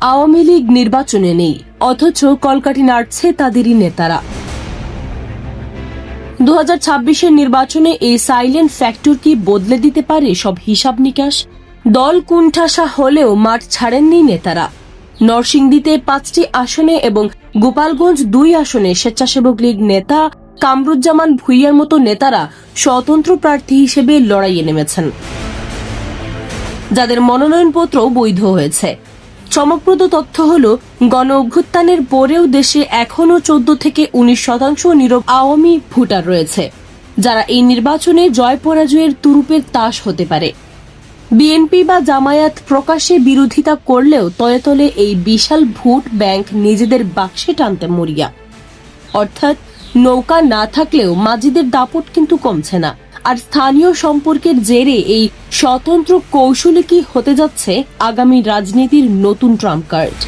আওয়ামী লীগ নির্বাচনে নেই, অথচ কলকাঠি নাড়ছে তাদেরই নেতারা। 2026-এর নির্বাচনে এই সাইলেন্ট ফ্যাক্টর কি বদলে দিতে পারে সব হিসাব নিকাশ? দল কুণ্ঠাসা হলেও মাঠ ছাড়েননি নেতারা। নরসিংদীতে 5টি আসনে এবং গোপালগঞ্জ 2 আসনে স্বেচ্ছাসেবক লীগ নেতা কামরুজ্জামান ভুঁইয়ার মতো নেতারা স্বতন্ত্র প্রার্থী হিসেবে লড়াইয়ে নেমেছেন, যাদের মনোনয়নপত্র বৈধ হয়েছে। চমকপ্রদ তথ্য হল, গণ অভ্যুত্থানের পরেও দেশে এখনও 14 থেকে 19% নীরব আওয়ামী ভোটার রয়েছে, যারা এই নির্বাচনে জয় পরাজয়ের তুরুপের তাস হতে পারে। বিএনপি বা জামায়াত প্রকাশ্যে বিরোধিতা করলেও তলে তলে এই বিশাল ভোট ব্যাংক নিজেদের বাক্সে টানতে মরিয়া। অর্থাৎ নৌকা না থাকলেও মাঝিদের দাপট কিন্তু কমছে না। আর স্থানীয় সম্পর্কের জেরে এই স্বতন্ত্র কৌশলে কি হতে যাচ্ছে আগামী রাজনীতির নতুন ট্রাম্প কার্ড?